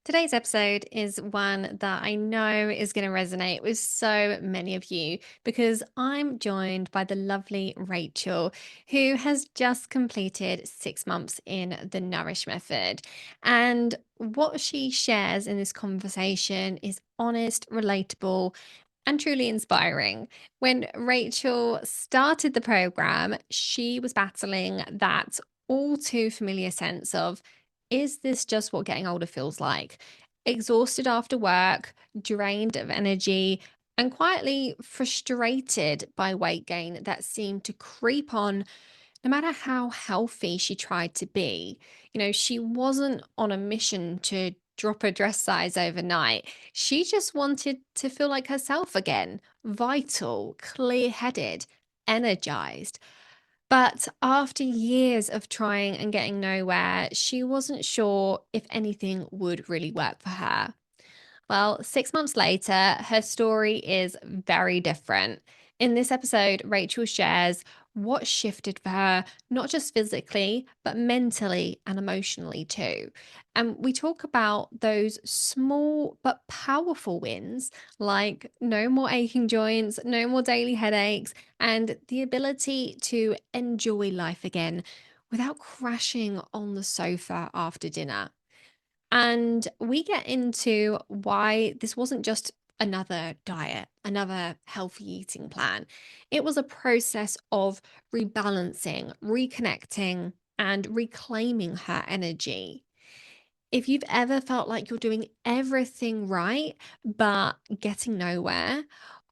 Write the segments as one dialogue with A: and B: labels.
A: Today's episode is one that I know is going to resonate with so many of you because I'm joined by the lovely Rachel, who has just completed 6 months in the Nourish Method. And what she shares in this conversation is honest, relatable, and truly inspiring. When Rachel started the program, she was battling that all too familiar sense of, is this just what getting older feels like? Exhausted after work, drained of energy, and quietly frustrated by weight gain that seemed to creep on no matter how healthy she tried to be. She wasn't on a mission to drop her dress size overnight. She just wanted to feel like herself again, vital, clear headed, energized. But after years of trying and getting nowhere, she wasn't sure if anything would really work for her. Well, 6 months later, her story is very different. In this episode, Rachel shares what shifted for her, not just physically, but mentally and emotionally too. And we talk about those small but powerful wins, like no more aching joints, no more daily headaches, and the ability to enjoy life again without crashing on the sofa after dinner. And we get into why this wasn't just another diet, another healthy eating plan. It was a process of rebalancing, reconnecting, and reclaiming her energy. If you've ever felt like you're doing everything right, but getting nowhere,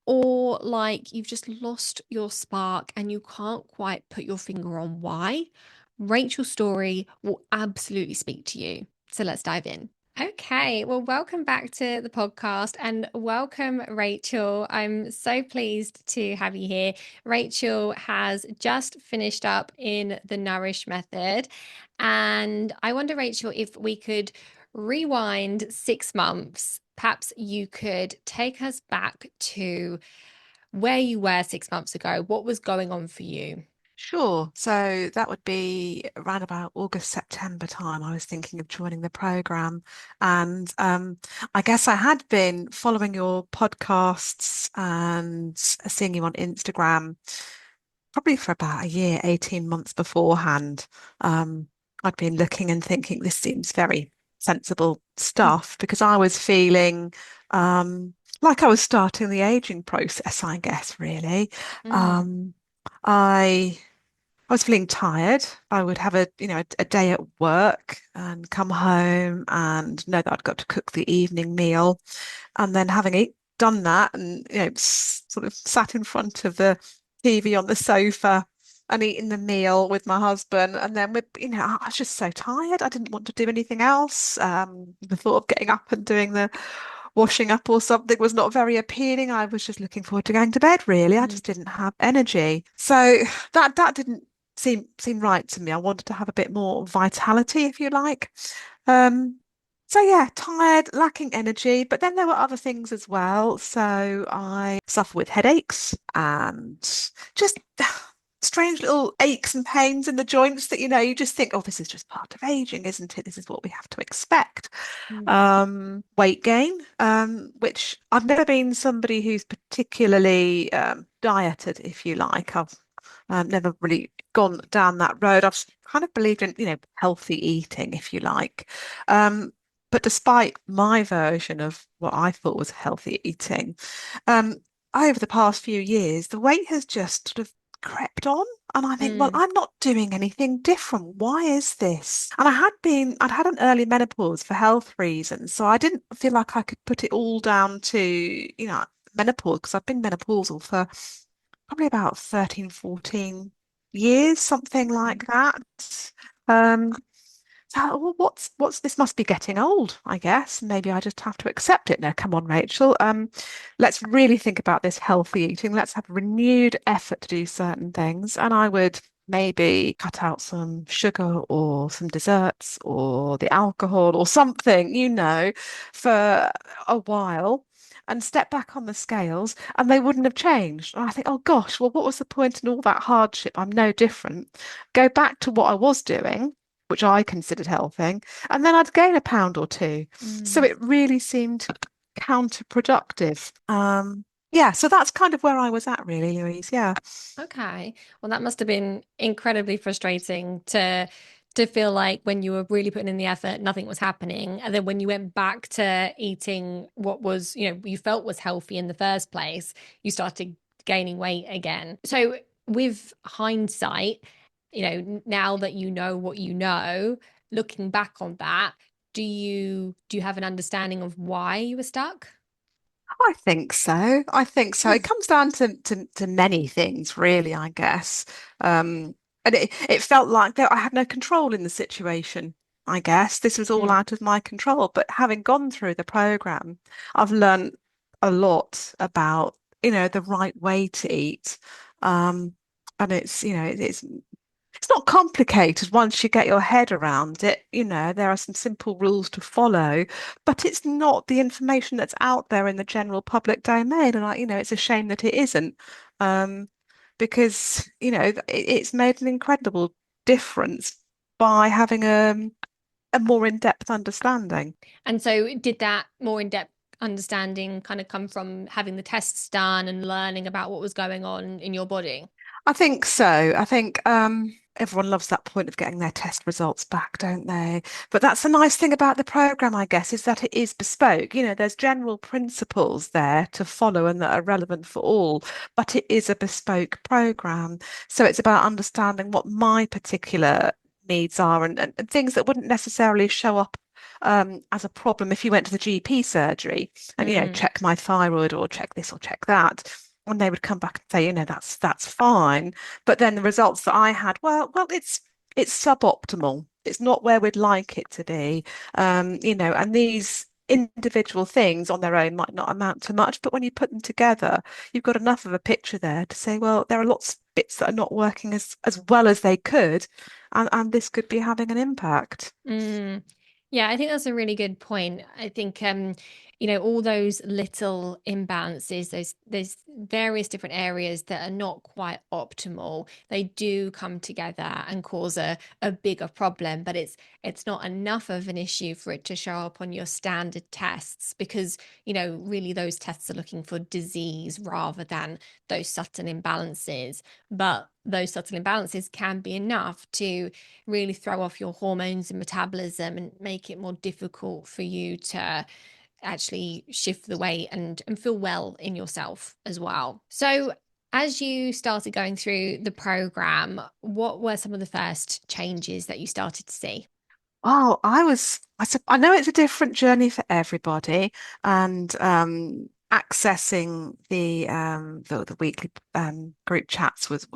A: or like you've just lost your spark and you can't quite put your finger on why, Rachel's story will absolutely speak to you. So let's dive in. Okay, well, welcome back to the podcast and welcome, Rachel. I'm so pleased to have you here. Rachel has just finished up in the Nourish Method. And I wonder, Rachel, if we could rewind 6 months. Perhaps you could take us back to where you were 6 months ago. What was going on for you?
B: Sure. So that would be around about August, September time. I was thinking of joining the program. And I guess I had been following your podcasts and seeing you on Instagram probably for about a year, 18 months beforehand. Um, I'd been looking and thinking this seems very sensible stuff because I was feeling like I was starting the aging process, I guess, really.
A: Mm,
B: Um, I I was feeling tired. I would have a day at work and come home and know that I'd got to cook the evening meal. And then done that and, sort of sat in front of the TV on the sofa and eating the meal with my husband. And then I was just so tired. I didn't want to do anything else. The thought of getting up and doing the washing up or something was not very appealing. I was just looking forward to going to bed, really. I
A: mm,
B: just didn't have energy. So that didn't seem right to me. I wanted to have a bit more vitality, if you like. Um, so yeah, tired, lacking energy, but then there were other things as well. So I suffer with headaches and just strange little aches and pains in the joints that, you just think, oh, this is just part of aging, isn't it? This is what we have to expect.
A: mm,
B: Weight gain, which I've never been somebody who's particularly dieted, if you like. I've never really gone down that road. I've kind of believed in, healthy eating, if you like. But despite my version of what I thought was healthy eating, um, over the past few years, the weight has just sort of crept on. And I think, well,
A: mm,
B: I'm not doing anything different. Why is this? And I'd had an early menopause for health reasons. So I didn't feel like I could put it all down to, menopause, because I've been menopausal for probably about 13, 14 years, something
A: mm.
B: like that. Um, so well, what's this must be getting old, I guess. Maybe I just have to accept it now. Come on, Rachel. Let's really think about this healthy eating. Let's have renewed effort to do certain things. And I would maybe cut out some sugar or some desserts or the alcohol or something, for a while and step back on the scales and they wouldn't have changed. And I think, oh gosh, well, what was the point in all that hardship? I'm no different. Go back to what I was doing which I considered helping, and then I'd gain a pound or two. So
A: Mm.
B: it really seemed counterproductive. Yeah, so that's kind of where I was at, really, Louise. Yeah.
A: Okay. Well, that must have been incredibly frustrating to feel like when you were really putting in the effort, nothing was happening. And then when you went back to eating what was, you felt was healthy in the first place, you started gaining weight again. So with hindsight, now that you know what you know, looking back on that, do you have an understanding of why you were stuck?
B: I think so. I think so. It comes down to many things, really, I guess. And it felt like that I had no control in the situation, I guess. This was all
A: Mm.
B: out of my control. But having gone through the program, I've learned a lot about, the right way to eat. Um, and it's not complicated once you get your head around it. There are some simple rules to follow, but it's not the information that's out there in the general public domain. And it's a shame that it isn't, um, because, it's made an incredible difference by having a more in-depth understanding.
A: And so, did that more in depth understanding kind of come from having the tests done and learning about what was going on in your body?
B: I think so. I think everyone loves that point of getting their test results back, don't they? But that's the nice thing about the program, I guess, is that it is bespoke. There's general principles there to follow and that are relevant for all, but it is a bespoke program. So it's about understanding what my particular needs are and things that wouldn't necessarily show up as a problem if you went to the GP surgery and,
A: Mm,
B: check my thyroid or check this or check that. And they would come back and say, that's fine. But then the results that I had, well, it's suboptimal. It's not where we'd like it to be. And these individual things on their own might not amount to much, but when you put them together, you've got enough of a picture there to say, well, there are lots of bits that are not working as well as they could, and this could be having an impact.
A: mm. Yeah, I think that's a really good point. I think all those little imbalances, those various different areas that are not quite optimal, they do come together and cause a bigger problem. But it's not enough of an issue for it to show up on your standard tests because, really those tests are looking for disease rather than those subtle imbalances. But those subtle imbalances can be enough to really throw off your hormones and metabolism and make it more difficult for you to actually shift the weight and feel well in yourself as well. So, as you started going through the program, what were some of the first changes that you started to see?
B: Oh, I know it's a different journey for everybody, and accessing the weekly group chats was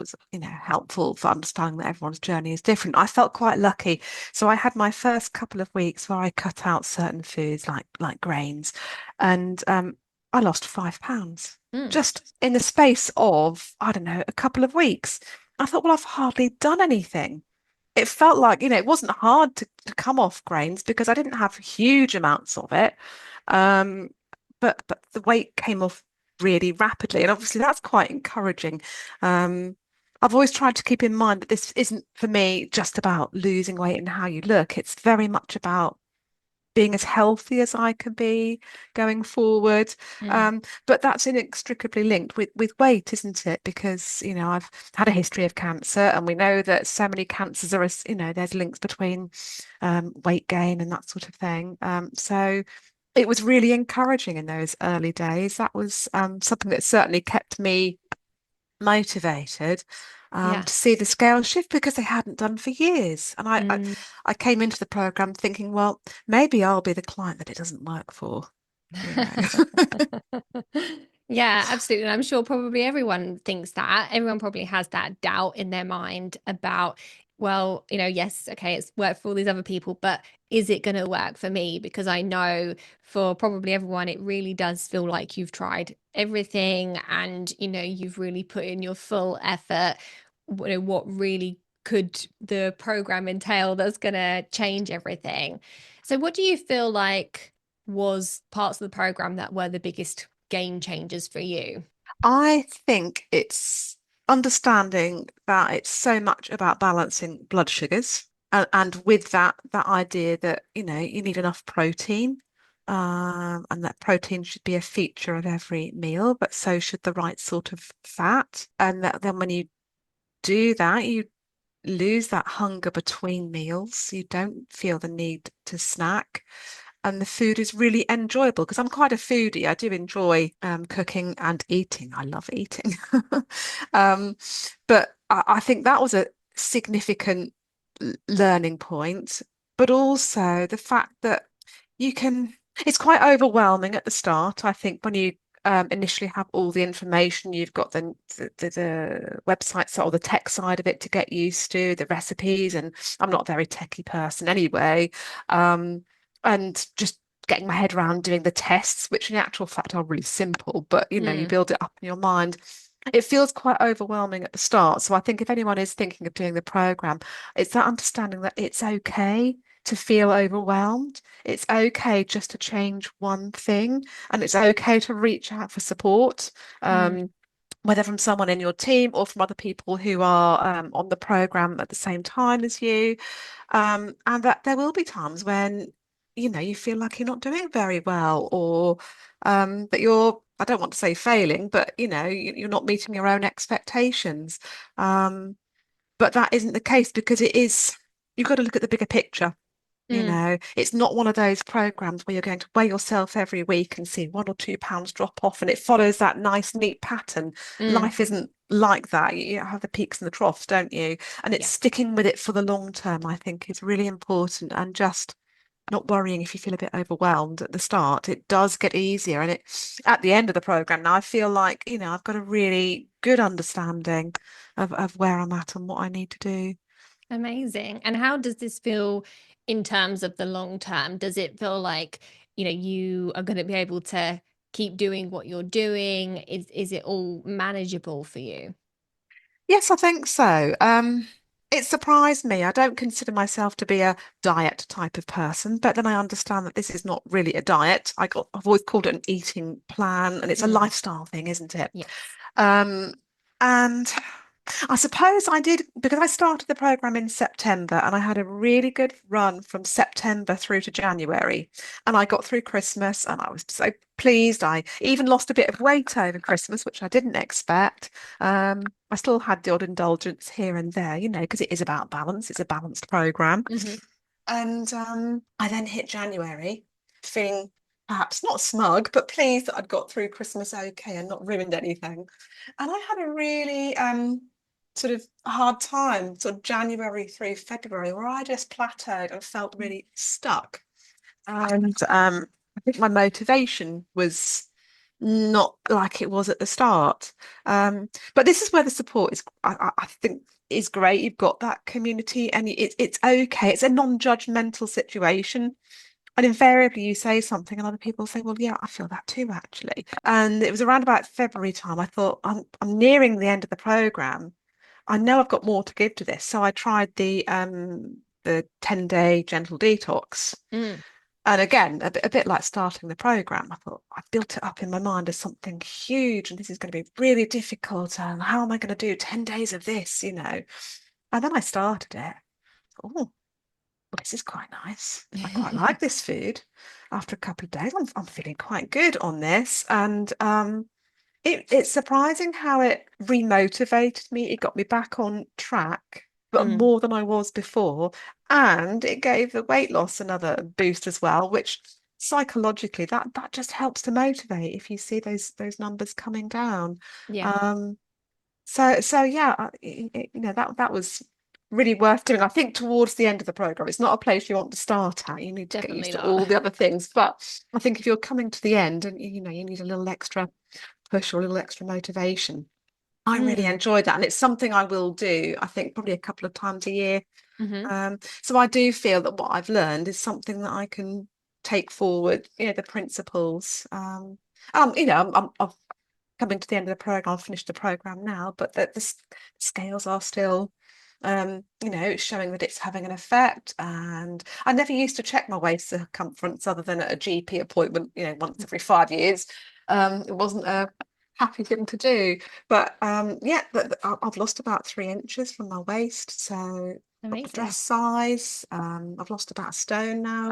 B: helpful for understanding that everyone's journey is different. I felt quite lucky, so I had my first couple of weeks where I cut out certain foods like grains, and I lost 5 pounds
A: Mm.
B: just in the space of, I don't know, a couple of weeks. I thought, well, I've hardly done anything. It felt like, it wasn't hard to come off grains because I didn't have huge amounts of it. Um, but the weight came off really rapidly. And obviously that's quite encouraging. I've always tried to keep in mind that this isn't for me just about losing weight and how you look. It's very much about being as healthy as I can be going forward.
A: Mm.
B: But that's inextricably linked with weight, isn't it? Because, I've had a history of cancer and we know that so many cancers are, there's links between weight gain and that sort of thing. So it was really encouraging in those early days. That was something that certainly kept me motivated
A: Yeah.
B: to see the scale shift because they hadn't done for years. And
A: Mm.
B: I came into the program thinking, well, maybe I'll be the client that it doesn't work for, you know.
A: Yeah, absolutely. And I'm sure probably everyone thinks that. Everyone probably has that doubt in their mind about, well, yes, okay, it's worked for all these other people, but is it going to work for me? Because I know for probably everyone, it really does feel like you've tried everything and, you've really put in your full effort. What really could the program entail that's going to change everything? So, what do you feel like was parts of the program that were the biggest game changers for you?
B: I think it's understanding that it's so much about balancing blood sugars. and with that idea that you need enough protein, and that protein should be a feature of every meal, but so should the right sort of fat, and that then when you do that, you lose that hunger between meals. You don't feel the need to snack. And the food is really enjoyable because I'm quite a foodie. I do enjoy cooking and eating. I love eating. Um, but I think that was a significant learning point. But also the fact that you can, it's quite overwhelming at the start, I think, when you initially have all the information. You've got the website side or the tech side of it to get used to, the recipes, and I'm not a very techie person anyway. Um, and just getting my head around doing the tests, which in actual fact are really simple, but you
A: Mm,
B: build it up in your mind. It feels quite overwhelming at the start. So I think if anyone is thinking of doing the program, it's that understanding that it's okay to feel overwhelmed. It's okay just to change one thing, and it's okay to reach out for support.
A: mm,
B: Um, whether from someone in your team or from other people who are on the program at the same time as you. And that there will be times when, you feel like you're not doing very well, or that I don't want to say failing, but you're not meeting your own expectations. Um, but that isn't the case because you've got to look at the bigger picture.
A: mm,
B: It's not one of those programs where you're going to weigh yourself every week and see 1 or 2 pounds drop off and it follows that nice, neat pattern.
A: mm.
B: Life isn't like that. You have the peaks and the troughs, don't you? And it's
A: Yeah,
B: sticking with it for the long term, I think, is really important. And just not worrying if you feel a bit overwhelmed at the start. It does get easier. And at the end of the program now, I feel like, I've got a really good understanding of where I'm at and what I need to do.
A: amazing. And how does this feel in terms of the long term? Does it feel like, you are going to be able to keep doing what you're doing? Is it all manageable for you?
B: Yes, I think so. It surprised me. I don't consider myself to be a diet type of person, but then I understand that this is not really a diet. I've always called it an eating plan, and it's a
A: Mm,
B: lifestyle thing, isn't it?
A: yes.
B: Um, and I suppose I did because I started the program in September and I had a really good run from September through to January. And I got through Christmas and I was so pleased. I even lost a bit of weight over Christmas, which I didn't expect. I still had the odd indulgence here and there, because it is about balance. It's a balanced program.
A: Hmm.
B: And I then hit January feeling perhaps not smug, but pleased that I'd got through Christmas okay and not ruined anything. And I had a really sort of hard time, sort of January through February, where I just plateaued and felt really stuck. And I think my motivation was not like it was at the start. But this is where the support is, I think, is great. You've got that community, and it's okay. It's a non-judgmental situation. And invariably, you say something, and other people say, "Well, yeah, I feel that too, actually." And it was around about February time. I thought, I'm nearing the end of the program. I know I've got more to give to this, so I tried the 10-day gentle detox.
A: Mm,
B: And again, a bit like starting the program, I thought I built it up in my mind as something huge, and this is going to be really difficult. And how am I going to do 10 days of this? And then I started it. Oh, well, this is quite nice. I quite like this food. After a couple of days, I'm feeling quite good on this. And it's surprising how it remotivated me. It got me back on track, but
A: mm,
B: more than I was before. And it gave the weight loss another boost as well, which psychologically that just helps to motivate if you see those numbers coming down.
A: yeah,
B: Um, so yeah, that was really worth doing. I think towards the end of the program, it's not a place you want to start at. You need to get
A: definitely
B: used to
A: not.
B: all the other things. But I think if you're coming to the end and you need a little extra push or a little extra motivation. I really
A: Mm,
B: enjoyed that. And it's something I will do, I think, probably a couple of times a year.
A: hmm.
B: So I do feel that what I've learned is something that I can take forward, the principles. I'm coming to the end of the program. I've finished the program now, but the scales are still, it's showing that it's having an effect. And I never used to check my waist circumference other than at a GP appointment, once every 5 years. It wasn't a happy thing to do, but yeah, I've lost about 3 inches from my waist, so got the
A: Amazing.
B: dress size. I've lost about a stone now.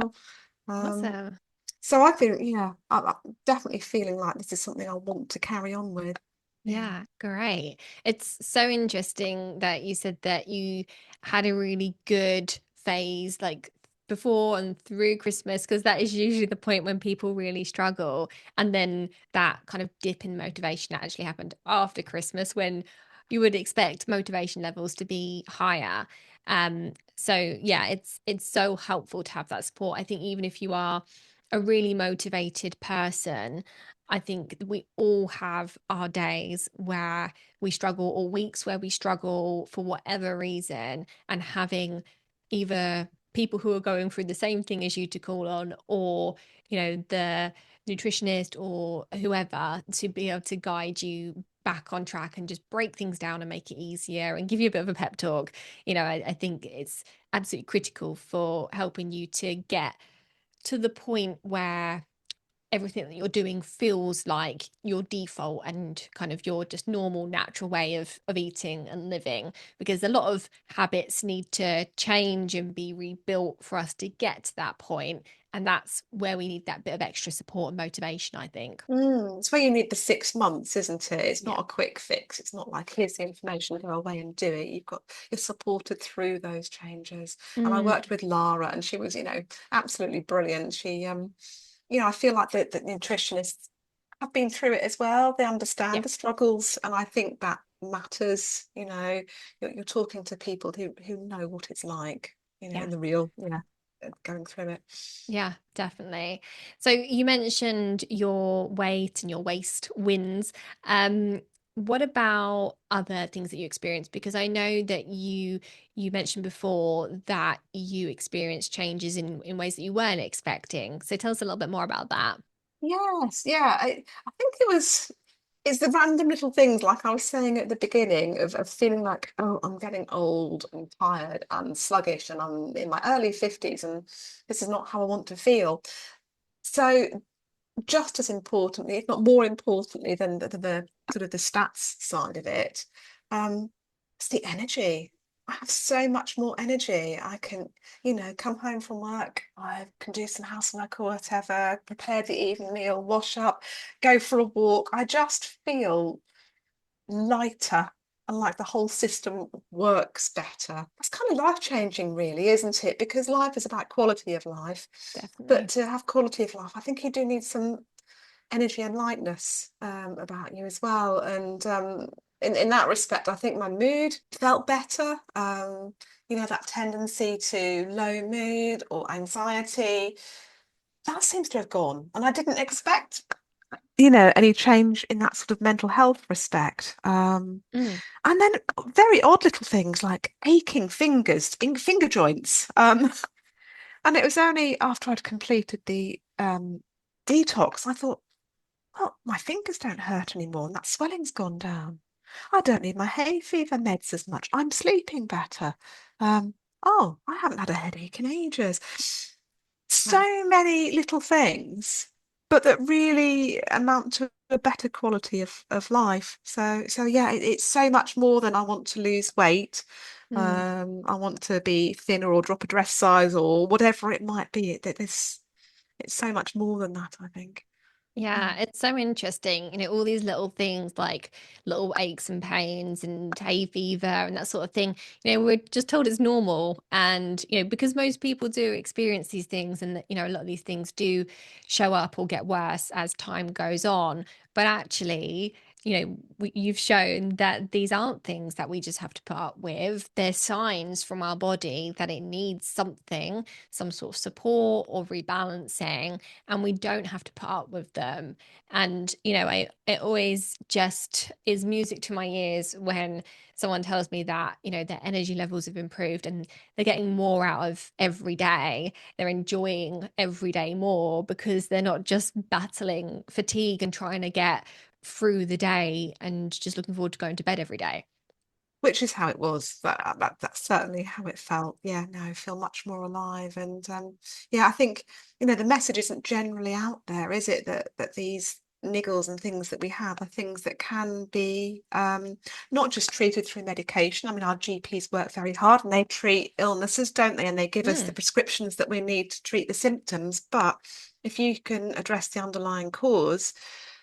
B: Um,
A: Awesome.
B: so I think, yeah, I'm definitely feeling like this is something I want to carry on with. Yeah.
A: Yeah, great. It's so interesting that you said that you had a really good phase like before and through Christmas, because that is usually the point when people really struggle. And then that kind of dip in motivation actually happened after Christmas when you would expect motivation levels to be higher. So yeah, it's so helpful to have that support. I think even if you are a really motivated person, I think we all have our days where we struggle or weeks where we struggle for whatever reason, and having either people who are going through the same thing as you to call on, or, the nutritionist or whoever to be able to guide you back on track and just break things down and make it easier and give you a bit of a pep talk. I think it's absolutely critical for helping you to get to the point where everything that you're doing feels like your default and kind of your just normal natural way of eating and living, because a lot of habits need to change and be rebuilt for us to get to that point, and that's where we need that bit of extra support and motivation, I think.
B: It's where you need the 6 months, isn't it? It's not
A: Yeah.
B: a quick fix. It's not like here's the information, go away and do it. You're supported through those changes. And I
A: Mm,
B: worked with Lara, and she was, absolutely brilliant. I feel like the nutritionists have been through it as well. They
A: yeah,
B: understand the struggles, and I think that matters. You're talking to people who know what it's like,
A: yeah.
B: in the real, going through it.
A: Yeah, definitely. So you mentioned your weight and your waist wins. What about other things that you experienced? Because I know that you mentioned before that you experienced changes in ways that you weren't expecting. So tell us a little bit more about that.
B: Yes, yeah. I think it's the random little things like I was saying at the beginning of feeling like, oh, I'm getting old and tired and sluggish and I'm in my early 50s and this is not how I want to feel. So just as importantly, if not more importantly than the sort of the stats side of it, um, it's the energy. I have so much more energy. I can, come home from work, I can do some housework or whatever, prepare the evening meal, wash up, go for a walk. I just feel lighter and like the whole system works better. That's kind of life-changing, really, isn't it? Because life is about quality of life. But
A: Definitely.
B: to have quality of life, I think you do need some energy and lightness about you as well. And in that respect, I think my mood felt better. That tendency to low mood or anxiety, that seems to have gone. And I didn't expect, any change in that sort of mental health respect.
A: Mm,
B: And then very odd little things like aching fingers, finger joints. And it was only after I'd completed the detox, I thought, well, my fingers don't hurt anymore, and that swelling's gone down. I don't need my hay fever meds as much. I'm sleeping better. Um, oh, I haven't had a headache in ages.
A: wow.
B: So many little things, but that really amount to a better quality of life. So yeah, it's so much more than I want to lose weight.
A: Mm.
B: I want to be thinner or drop a dress size or whatever it might be. It's so much more than that, I think.
A: Yeah,
B: Mm.
A: it's so interesting. All these little things like little aches and pains and hay fever and that sort of thing. We're just told it's normal. And, because most people do experience these things, and, a lot of these things do show up or get worse as time goes on. But actually, you've shown that these aren't things that we just have to put up with. They're signs from our body that it needs something, some sort of support or rebalancing, and we don't have to put up with them. And it always just is music to my ears when someone tells me that their energy levels have improved and they're getting more out of every day. They're enjoying every day more because they're not just battling fatigue and trying to get through the day and just looking forward to going to bed every day.
B: Which is how it was. That's certainly how it felt. Yeah, no, I feel much more alive. And yeah, I think, the message isn't generally out there, is it? That these niggles and things that we have are things that can be not just treated through medication. I mean, our GPs work very hard and they treat illnesses, don't they? And they give us the
A: Mm,
B: prescriptions that we need to treat the symptoms. But if you can address the underlying cause,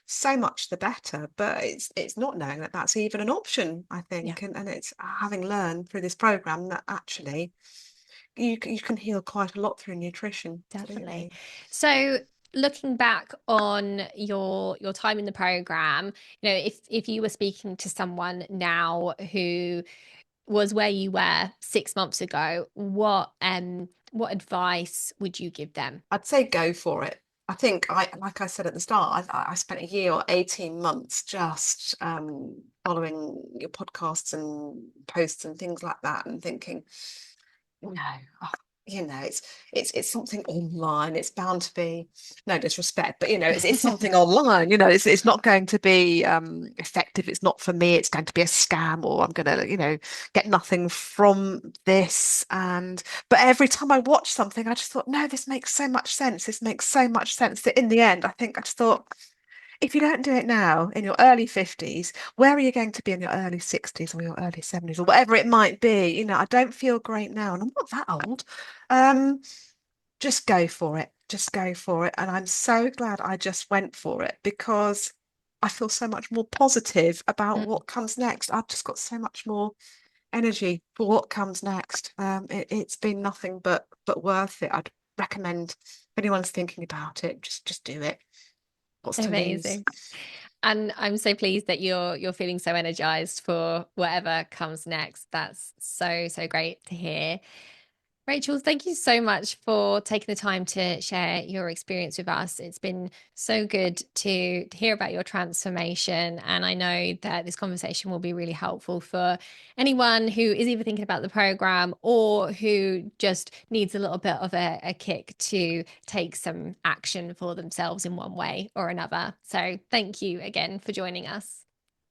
B: so much the better. But it's not knowing that that's even an option, I
A: yeah,
B: think, and it's having learned through this program that actually you can heal quite a lot through nutrition.
A: definitely.
B: Absolutely.
A: So looking back on your time in the program, if you were speaking to someone now who was where you were 6 months ago, what advice would you give them?
B: I'd say go for it. I think like I said at the start, I spent a year or 18 months just following your podcasts and posts and things like that and thinking, no, oh, it's something online. It's bound to be no disrespect, but it's something online. It's not going to be effective. It's not for me. It's going to be a scam, or I'm going to get nothing from this. And but every time I watch something, I just thought, no, this makes so much sense. This makes so much sense that in the end, I think I just thought, if you don't do it now in your early 50s, where are you going to be in your early 60s or your early 70s or whatever it might be? I don't feel great now and I'm not that old. Um, just go for it. Just go for it. And I'm so glad I just went for it because I feel so much more positive about
A: Mm,
B: what comes next. I've just got so much more energy for what comes next. It's been nothing but worth it. I'd recommend if anyone's thinking about it, just do it. What's to lose?
A: amazing. And I'm so pleased that you're feeling so energized for whatever comes next. That's so, so great to hear. Rachel, thank you so much for taking the time to share your experience with us. It's been so good to hear about your transformation. And I know that this conversation will be really helpful for anyone who is either thinking about the program or who just needs a little bit of a kick to take some action for themselves in one way or another. So thank you again for joining us.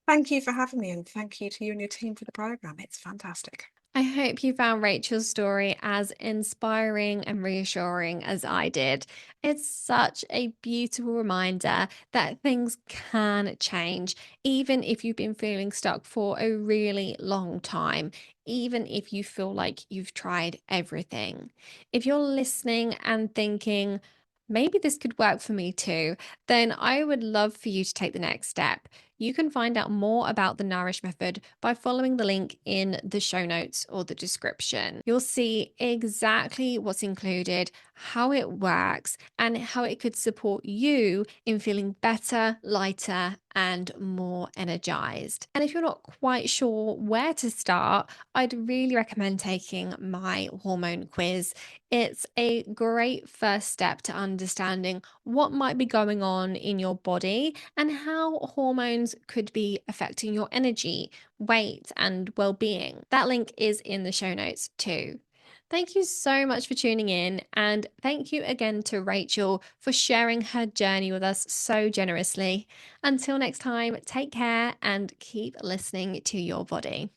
B: Thank you for having me, and thank you to you and your team for the program. It's fantastic.
A: I hope you found Rachel's story as inspiring and reassuring as I did. It's such a beautiful reminder that things can change, even if you've been feeling stuck for a really long time, even if you feel like you've tried everything. If you're listening and thinking, maybe this could work for me too, then I would love for you to take the next step. You can find out more about the Nourish Method by following the link in the show notes or the description. You'll see exactly what's included, how it works, and how it could support you in feeling better, lighter, and more energized. And if you're not quite sure where to start, I'd really recommend taking my hormone quiz. It's a great first step to understanding what might be going on in your body and how hormones could be affecting your energy, weight, and well being. That link is in the show notes too. Thank you so much for tuning in, and thank you again to Rachel for sharing her journey with us so generously. Until next time, take care and keep listening to your body.